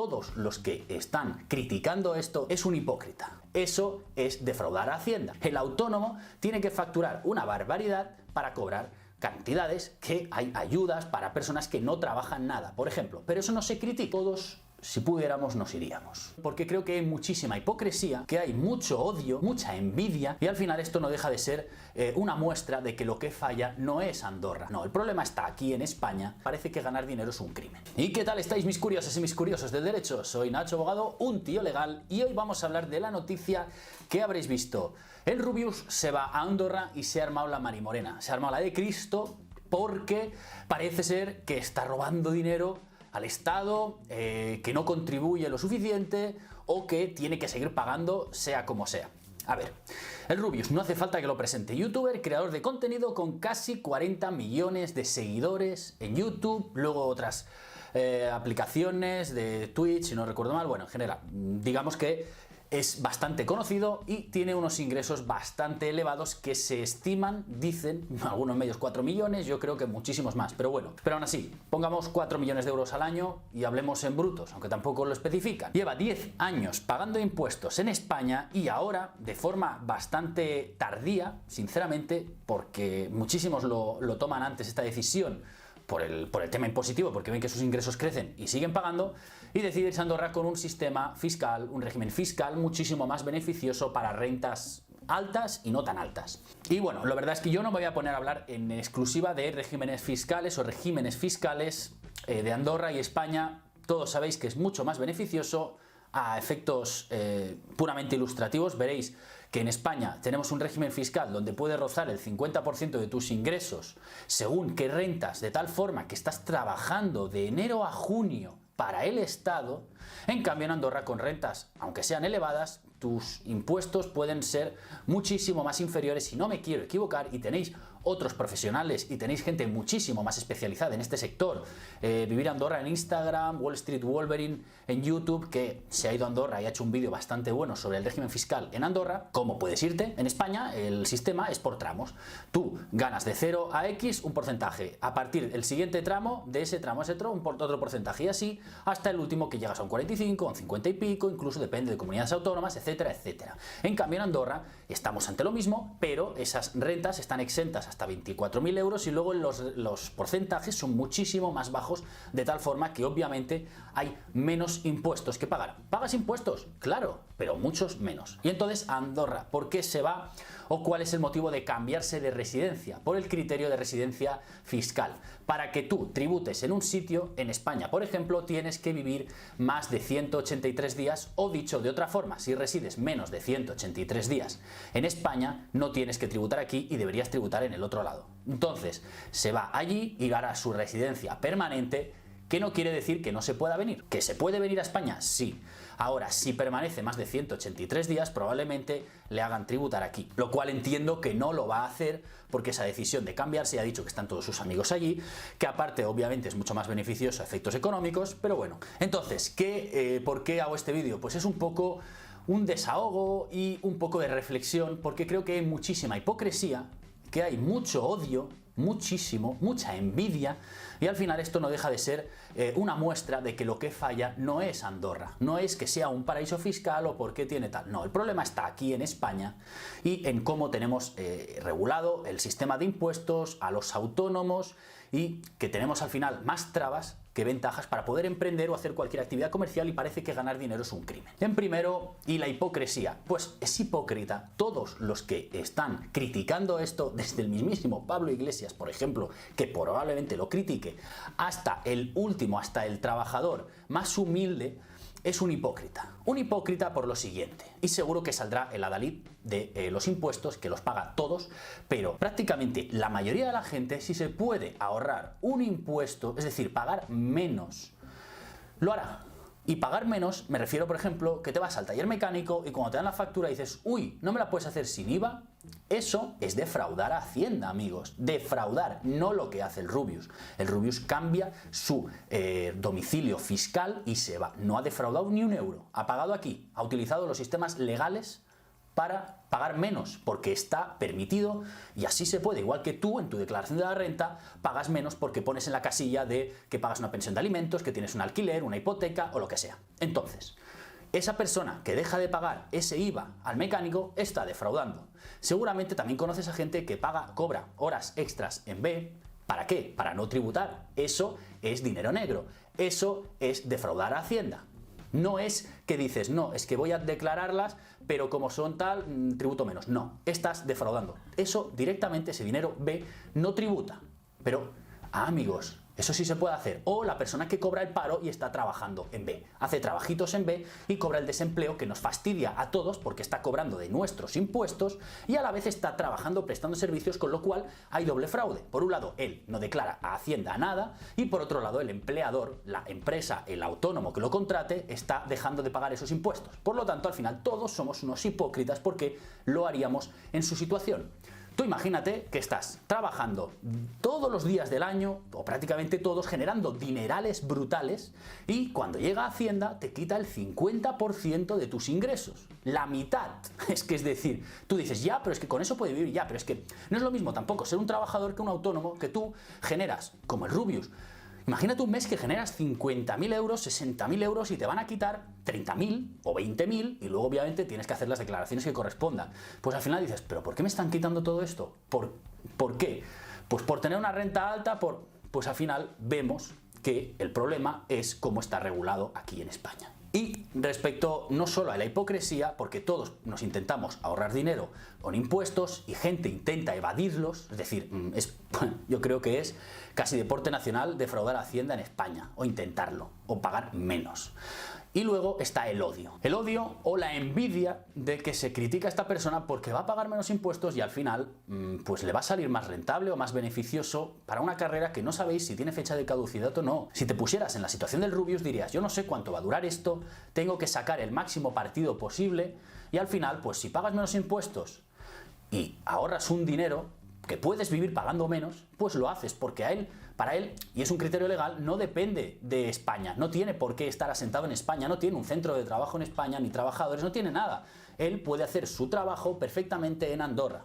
todos los que están criticando esto es un hipócrita. Eso es defraudar a Hacienda. El autónomo tiene que facturar una barbaridad para cobrar cantidades, que hay ayudas para personas que no trabajan nada, por ejemplo. Pero eso no se critica. Todos, si pudiéramos, nos iríamos. Porque creo que hay muchísima hipocresía, que hay mucho odio, mucha envidia, y al final esto no deja de ser una muestra de que lo que falla no es Andorra. No, el problema está aquí en España. Parece que ganar dinero es un crimen. ¿Y qué tal estáis, mis curiosas y mis curiosos del derecho? Soy Nacho Abogado, un tío legal, y hoy vamos a hablar de la noticia que habréis visto. El Rubius se va a Andorra y se ha armado la marimorena. Se ha armado la de Cristo porque parece ser que está robando dinero al Estado, que no contribuye lo suficiente o que tiene que seguir pagando sea como sea. A ver, el Rubius no hace falta que lo presente. Youtuber, creador de contenido con casi 40 millones de seguidores en YouTube, luego otras aplicaciones de Twitch, si no recuerdo mal. Bueno, en general, digamos que es bastante conocido y tiene unos ingresos bastante elevados que se estiman, dicen, algunos medios 4 millones, yo creo que muchísimos más, pero bueno. Pero aún así, pongamos 4 millones de euros al año y hablemos en brutos, aunque tampoco lo especifican. Lleva 10 años pagando impuestos en España y ahora, de forma bastante tardía, sinceramente, porque muchísimos lo toman antes esta decisión, por el tema impositivo, porque ven que sus ingresos crecen y siguen pagando, y decide irse a Andorra con un sistema fiscal, un régimen fiscal muchísimo más beneficioso para rentas altas y no tan altas. Y bueno, la verdad es que yo no me voy a poner a hablar en exclusiva de regímenes fiscales o regímenes fiscales de Andorra y España. Todos sabéis que es mucho más beneficioso. A efectos puramente ilustrativos, veréis que en España tenemos un régimen fiscal donde puede rozar el 50% de tus ingresos según qué rentas, de tal forma que estás trabajando de enero a junio para el Estado. En cambio, en Andorra, con rentas, aunque sean elevadas, tus impuestos pueden ser muchísimo más inferiores, si no me quiero equivocar, y tenéis otros profesionales y tenéis gente muchísimo más especializada en este sector. Vivir Andorra en Instagram, Wall Street Wolverine en YouTube, que se ha ido a Andorra y ha hecho un vídeo bastante bueno sobre el régimen fiscal en Andorra. ¿Cómo puedes irte? En España el sistema es por tramos. Tú ganas de 0 a X un porcentaje. A partir del siguiente tramo, de ese tramo a ese otro, otro porcentaje, y así hasta el último, que llegas a un 45, a un 50 y pico, incluso depende de comunidades autónomas, etcétera, etcétera. En cambio, en Andorra estamos ante lo mismo, pero esas rentas están exentas hasta 24.000 euros y luego los porcentajes son muchísimo más bajos, de tal forma que obviamente hay menos impuestos que pagar. ¿Pagas impuestos? Claro, pero muchos menos. Y entonces, Andorra, ¿por qué se va o cuál es el motivo de cambiarse de residencia? Por el criterio de residencia fiscal. Para que tú tributes en un sitio, en España, por ejemplo, tienes que vivir más de 183 días, o dicho de otra forma, si resides menos de 183 días en España, no tienes que tributar aquí y deberías tributar en el otro lado. Entonces, se va allí y hará su residencia permanente, que no quiere decir que no se pueda venir. ¿Que se puede venir a España? Sí. Ahora, si permanece más de 183 días, probablemente le hagan tributar aquí. Lo cual entiendo que no lo va a hacer, porque esa decisión de cambiarse, ha dicho que están todos sus amigos allí, que aparte obviamente es mucho más beneficioso a efectos económicos, pero bueno. Entonces, ¿por qué hago este vídeo? Pues es un poco un desahogo y un poco de reflexión, porque creo que hay muchísima hipocresía, que hay mucho odio, mucha envidia, y al final esto no deja de ser una muestra de que lo que falla no es Andorra, no es que sea un paraíso fiscal o porque tiene tal, no, el problema está aquí en España y en cómo tenemos regulado el sistema de impuestos a los autónomos, y que tenemos al final más trabas que ventajas para poder emprender o hacer cualquier actividad comercial, y parece que ganar dinero es un crimen. En primero, y la hipocresía, pues es hipócrita. Todos los que están criticando esto, desde el mismísimo Pablo Iglesias, por ejemplo, que probablemente lo critique, hasta el último, hasta el trabajador más humilde, es un hipócrita. Un hipócrita por lo siguiente, y seguro que saldrá el adalid de los impuestos, que los paga todos, pero prácticamente la mayoría de la gente, si se puede ahorrar un impuesto, es decir, pagar menos, lo hará. Y pagar menos, me refiero, por ejemplo, que te vas al taller mecánico y cuando te dan la factura dices, uy, ¿no me la puedes hacer sin IVA? Eso es defraudar a Hacienda, amigos. Defraudar, no lo que hace el Rubius. El Rubius cambia su domicilio fiscal y se va. No ha defraudado ni un euro. Ha pagado aquí, ha utilizado los sistemas legales para pagar menos, porque está permitido y así se puede, igual que tú en tu declaración de la renta pagas menos porque pones en la casilla de que pagas una pensión de alimentos, que tienes un alquiler, una hipoteca o lo que sea. Entonces, esa persona que deja de pagar ese IVA al mecánico está defraudando. Seguramente también conoces a gente que cobra horas extras en B. ¿Para qué? Para no tributar. Eso es dinero negro. Eso es defraudar a Hacienda. No es que dices, no, es que voy a declararlas, pero como son tal, tributo menos. No, estás defraudando. Eso directamente, ese dinero B, no tributa. Pero, amigos, eso sí se puede hacer. O la persona que cobra el paro y está trabajando en B. Hace trabajitos en B y cobra el desempleo que nos fastidia a todos porque está cobrando de nuestros impuestos y a la vez está trabajando, prestando servicios, con lo cual hay doble fraude. Por un lado, él no declara a Hacienda nada y por otro lado, el empleador, la empresa, el autónomo que lo contrate, está dejando de pagar esos impuestos. Por lo tanto, al final todos somos unos hipócritas porque lo haríamos en su situación. Tú imagínate que estás trabajando todos los días del año, o prácticamente todos, generando dinerales brutales y cuando llega Hacienda te quita el 50% de tus ingresos. La mitad. Es decir, tú dices, ya, pero es que con eso puede vivir, ya, pero es que no es lo mismo tampoco ser un trabajador que un autónomo que tú generas, como el Rubius. Imagínate un mes que generas 50.000 euros, 60.000 euros y te van a quitar 30.000 o 20.000 y luego obviamente tienes que hacer las declaraciones que correspondan. Pues al final dices, ¿pero por qué me están quitando todo esto? ¿Por qué? Pues por tener una renta alta, pues al final vemos que el problema es cómo está regulado aquí en España. Y respecto no solo a la hipocresía, porque todos nos intentamos ahorrar dinero con impuestos y gente intenta evadirlos, es decir, yo creo que es casi deporte nacional defraudar a Hacienda en España, o intentarlo, o pagar menos. Y luego está el odio o la envidia de que se critica a esta persona porque va a pagar menos impuestos y al final pues le va a salir más rentable o más beneficioso para una carrera que no sabéis si tiene fecha de caducidad o no. Si te pusieras en la situación del Rubius dirías, yo no sé cuánto va a durar esto, tengo que sacar el máximo partido posible y al final pues si pagas menos impuestos y ahorras un dinero que puedes vivir pagando menos, pues lo haces porque para él, y es un criterio legal, no depende de España, no tiene por qué estar asentado en España, no tiene un centro de trabajo en España, ni trabajadores, no tiene nada. Él puede hacer su trabajo perfectamente en Andorra.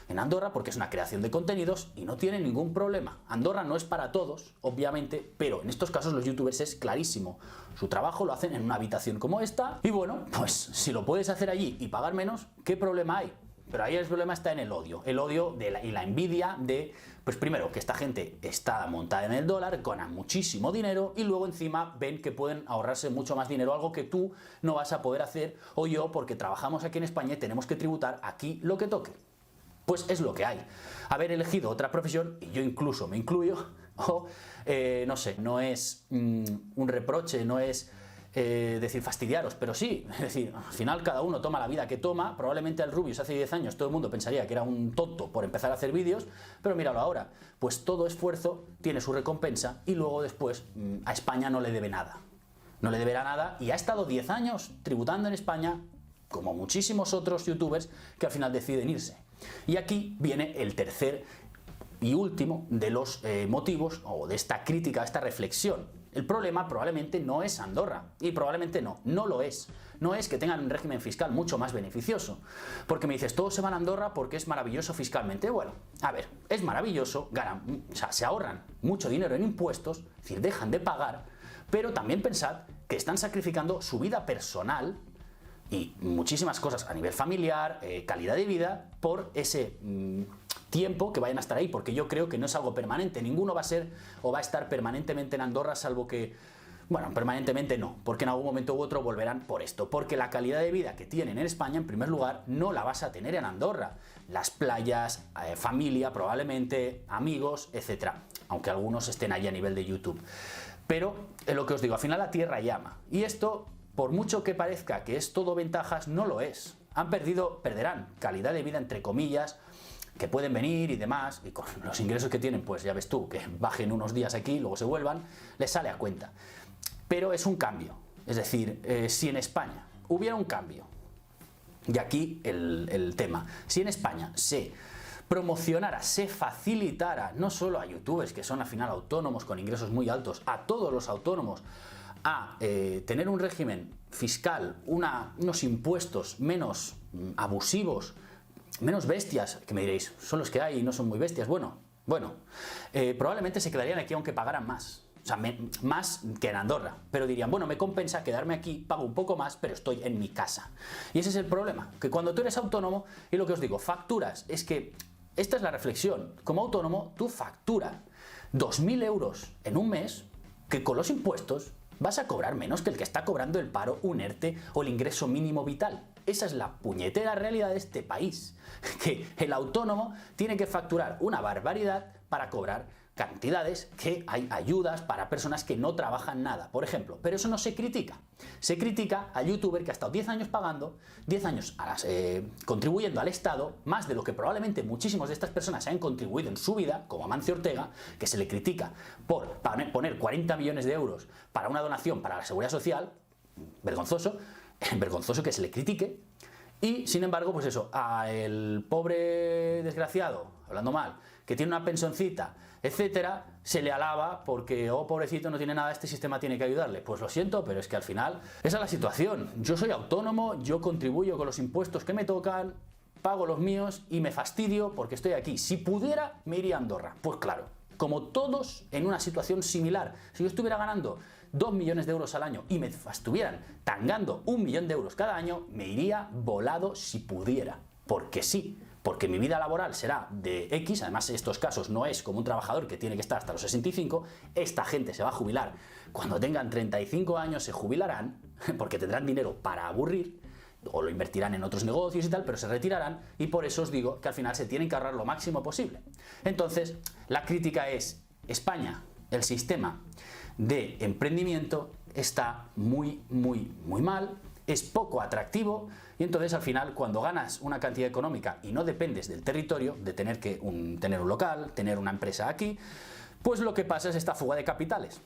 En Andorra porque es una creación de contenidos y no tiene ningún problema. Andorra no es para todos, obviamente, pero en estos casos los youtubers es clarísimo. Su trabajo lo hacen en una habitación como esta y bueno, pues si lo puedes hacer allí y pagar menos, ¿qué problema hay? Pero ahí el problema está en el odio y la envidia de, pues primero, que esta gente está montada en el dólar, gana muchísimo dinero y luego encima ven que pueden ahorrarse mucho más dinero, algo que tú no vas a poder hacer o yo porque trabajamos aquí en España y tenemos que tributar aquí lo que toque. Pues es lo que hay. Haber elegido otra profesión, y yo incluso me incluyo, no sé, no es un reproche, no es decir fastidiaros, pero sí, es decir, al final cada uno toma la vida que toma. Probablemente al Rubius hace 10 años todo el mundo pensaría que era un tonto por empezar a hacer vídeos, pero míralo ahora, pues todo esfuerzo tiene su recompensa y luego después a España no le debe nada. No le deberá nada y ha estado 10 años tributando en España, como muchísimos otros youtubers que al final deciden irse. Y aquí viene el tercer y último de los motivos o de esta crítica, esta reflexión. El problema probablemente no es Andorra, y probablemente no lo es. No es que tengan un régimen fiscal mucho más beneficioso. Porque me dices, todos se van a Andorra porque es maravilloso fiscalmente. Bueno, a ver, es maravilloso, ganan, o sea, se ahorran mucho dinero en impuestos, es decir, dejan de pagar, pero también pensad que están sacrificando su vida personal y muchísimas cosas a nivel familiar, calidad de vida, por ese tiempo que vayan a estar ahí, porque yo creo que no es algo permanente. Ninguno va a ser o va a estar permanentemente en Andorra, salvo que, bueno, permanentemente no, porque en algún momento u otro volverán por esto, porque la calidad de vida que tienen en España, en primer lugar, no la vas a tener en Andorra. Las playas, familia, probablemente, amigos, etcétera, aunque algunos estén allí a nivel de YouTube. Pero, es lo que os digo, al final la tierra llama, y esto, por mucho que parezca que es todo ventajas, no lo es. Perderán calidad de vida, entre comillas, que pueden venir y demás, y con los ingresos que tienen, pues ya ves tú, que bajen unos días aquí, luego se vuelvan, les sale a cuenta. Pero es un cambio, es decir, si en España hubiera un cambio, y aquí el tema, si en España se promocionara, se facilitara, no solo a youtubers que son al final autónomos con ingresos muy altos, a todos los autónomos, a tener un régimen fiscal, unos impuestos menos abusivos, menos bestias, que me diréis, son los que hay y no son muy bestias. Bueno, probablemente se quedarían aquí aunque pagaran más. O sea, más que en Andorra, pero dirían, bueno, me compensa quedarme aquí, pago un poco más, pero estoy en mi casa. Y ese es el problema, que cuando tú eres autónomo, y lo que os digo, facturas, es que esta es la reflexión, como autónomo tú facturas 2.000 euros en un mes, que con los impuestos vas a cobrar menos que el que está cobrando el paro, un ERTE o el ingreso mínimo vital. Esa es la puñetera realidad de este país, que el autónomo tiene que facturar una barbaridad para cobrar cantidades, que hay ayudas para personas que no trabajan nada, por ejemplo, pero eso no se critica. Se critica al youtuber que ha estado 10 años pagando, 10 años contribuyendo al Estado, más de lo que probablemente muchísimas de estas personas han contribuido en su vida, como Amancio Ortega, que se le critica por poner 40 millones de euros para una donación para la Seguridad Social, vergonzoso que se le critique, y sin embargo, pues eso, al pobre desgraciado, hablando mal, que tiene una pensioncita, etcétera, se le alaba porque, oh, pobrecito, no tiene nada, este sistema tiene que ayudarle. Pues lo siento, pero es que al final esa es la situación. Yo soy autónomo, yo contribuyo con los impuestos que me tocan, pago los míos y me fastidio porque estoy aquí. Si pudiera, me iría a Andorra. Pues claro, como todos en una situación similar. Si yo estuviera ganando 2 millones de euros al año y me estuvieran tangando 1 millón de euros cada año, me iría volado si pudiera. Porque sí. Porque mi vida laboral será de X, además en estos casos no es como un trabajador que tiene que estar hasta los 65, esta gente se va a jubilar. Cuando tengan 35 años se jubilarán, porque tendrán dinero para aburrir, o lo invertirán en otros negocios y tal, pero se retirarán, y por eso os digo que al final se tienen que ahorrar lo máximo posible. Entonces, la crítica es, España, el sistema de emprendimiento está muy mal, es poco atractivo, y entonces al final cuando ganas una cantidad económica y no dependes del territorio, de tener tener un local, tener una empresa aquí, pues lo que pasa es esta fuga de capitales.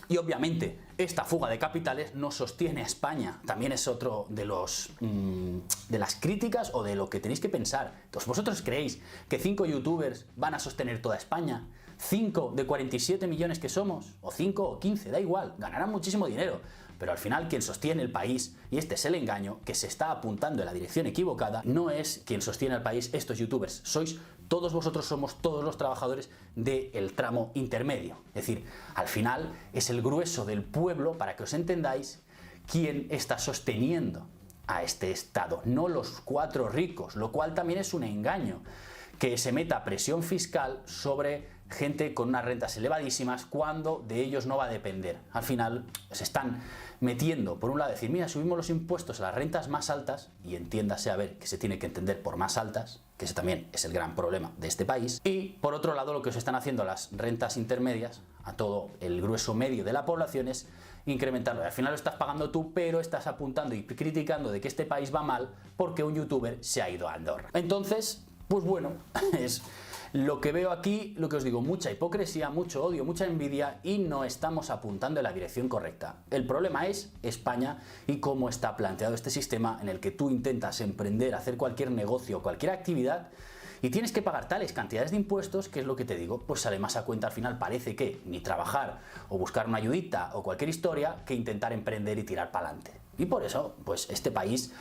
Y obviamente esta fuga de capitales no sostiene a España, también es otro de las críticas o de lo que tenéis que pensar. Entonces, ¿vosotros creéis que 5 youtubers van a sostener toda España? 5 de 47 millones que somos, o 5 o 15, da igual, ganarán muchísimo dinero. Pero al final quien sostiene el país, y este es el engaño, que se está apuntando en la dirección equivocada, no es quien sostiene al país estos youtubers, sois todos vosotros, somos todos los trabajadores del tramo intermedio. Es decir, al final es el grueso del pueblo, para que os entendáis, quien está sosteniendo a este Estado, no los 4 ricos, lo cual también es un engaño, que se meta presión fiscal sobre gente con unas rentas elevadísimas cuando de ellos no va a depender. Al final se están metiendo, por un lado, decir, mira, subimos los impuestos a las rentas más altas, y entiéndase a ver que se tiene que entender por más altas, que ese también es el gran problema de este país, y por otro lado lo que os están haciendo a las rentas intermedias, a todo el grueso medio de la población, es incrementarlo. Al final lo estás pagando tú, pero estás apuntando y criticando de que este país va mal porque un youtuber se ha ido a Andorra. Entonces, pues bueno, es lo que veo aquí, lo que os digo, mucha hipocresía, mucho odio, mucha envidia, y no estamos apuntando en la dirección correcta. El problema es España y cómo está planteado este sistema en el que tú intentas emprender, hacer cualquier negocio, cualquier actividad, y tienes que pagar tales cantidades de impuestos que es lo que te digo, pues sale más a cuenta al final, parece que ni trabajar o buscar una ayudita o cualquier historia que intentar emprender y tirar para adelante. Y por eso, pues este país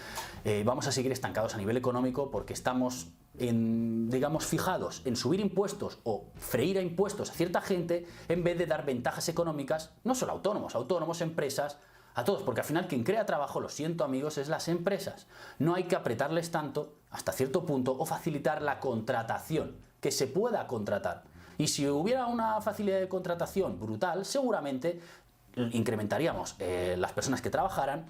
vamos a seguir estancados a nivel económico porque estamos digamos, fijados en subir impuestos o freír a impuestos a cierta gente en vez de dar ventajas económicas, no solo a autónomos, empresas, a todos, porque al final quien crea trabajo, lo siento amigos, es las empresas. No hay que apretarles tanto hasta cierto punto o facilitar la contratación, que se pueda contratar. Y si hubiera una facilidad de contratación brutal, seguramente incrementaríamos las personas que trabajaran,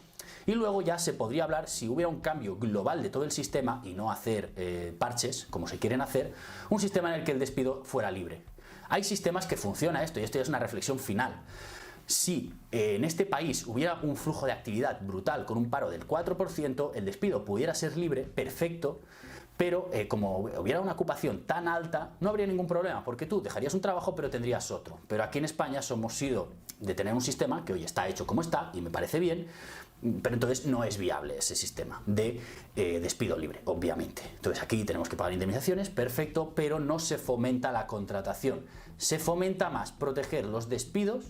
y luego ya se podría hablar, si hubiera un cambio global de todo el sistema y no hacer parches como se quieren hacer, un sistema en el que el despido fuera libre. Hay sistemas que funciona esto, y esto ya es una reflexión final. Si en este país hubiera un flujo de actividad brutal con un paro del 4%, el despido pudiera ser libre, perfecto, pero como hubiera una ocupación tan alta, no habría ningún problema, porque tú dejarías un trabajo pero tendrías otro. Pero aquí en España somos sido de tener un sistema que hoy está hecho como está, y me parece bien, pero entonces no es viable ese sistema de despido libre, obviamente. Entonces aquí tenemos que pagar indemnizaciones, perfecto, pero no se fomenta la contratación. Se fomenta más proteger los despidos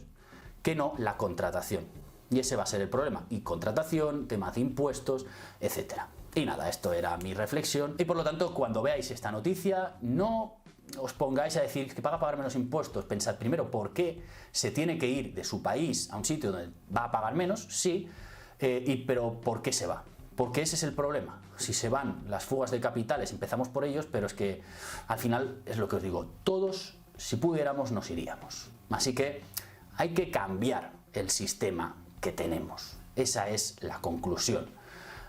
que no la contratación. Y ese va a ser el problema. Y contratación, temas de impuestos, etcétera. Y nada, esto era mi reflexión. Y por lo tanto, cuando veáis esta noticia, no os pongáis a decir que pagar menos impuestos. Pensad primero por qué se tiene que ir de su país a un sitio donde va a pagar menos, sí, pero ¿por qué se va? Porque ese es el problema. Si se van las fugas de capitales, empezamos por ellos, pero es que al final es lo que os digo, todos, si pudiéramos, nos iríamos. Así que hay que cambiar el sistema que tenemos. Esa es la conclusión.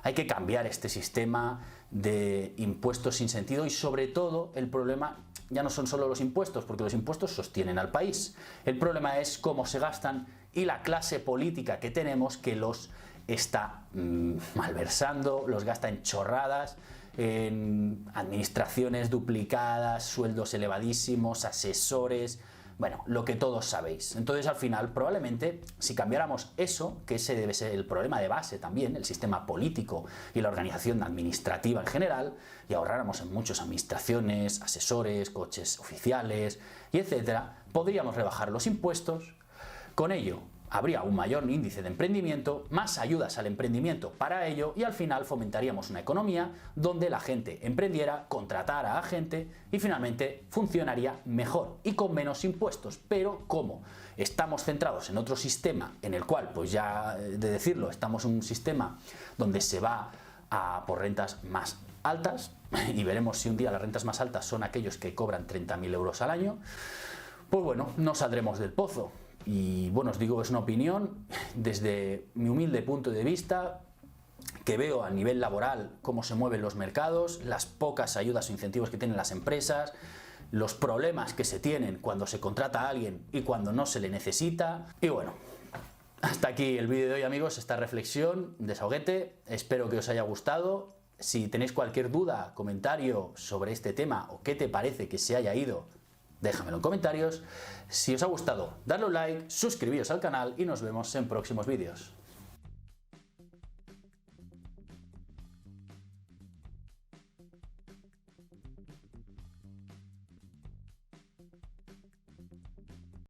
Hay que cambiar este sistema de impuestos sin sentido y sobre todo el problema ya no son solo los impuestos, porque los impuestos sostienen al país. El problema es cómo se gastan y la clase política que tenemos que los está malversando, los gasta en chorradas, en administraciones duplicadas, sueldos elevadísimos, asesores, bueno, lo que todos sabéis. Entonces al final probablemente si cambiáramos eso, que ese debe ser el problema de base también, el sistema político y la organización administrativa en general, y ahorráramos en muchas administraciones, asesores, coches oficiales y etcétera, podríamos rebajar los impuestos. Con ello habría un mayor índice de emprendimiento, más ayudas al emprendimiento para ello y al final fomentaríamos una economía donde la gente emprendiera, contratara a gente y finalmente funcionaría mejor y con menos impuestos. Pero como estamos centrados en otro sistema en el cual, pues ya de decirlo, estamos en un sistema donde se va a por rentas más altas y veremos si un día las rentas más altas son aquellos que cobran 30.000 euros al año, pues bueno, no saldremos del pozo. Y bueno, os digo, es una opinión desde mi humilde punto de vista, que veo a nivel laboral cómo se mueven los mercados, las pocas ayudas o incentivos que tienen las empresas, los problemas que se tienen cuando se contrata a alguien y cuando no se le necesita. Y bueno, hasta aquí el vídeo de hoy, amigos, esta reflexión, desahoguete, espero que os haya gustado. Si tenéis cualquier duda, comentario sobre este tema o qué te parece que se haya ido, déjamelo en comentarios. Si os ha gustado, dadle un like, suscribíos al canal y nos vemos en próximos vídeos.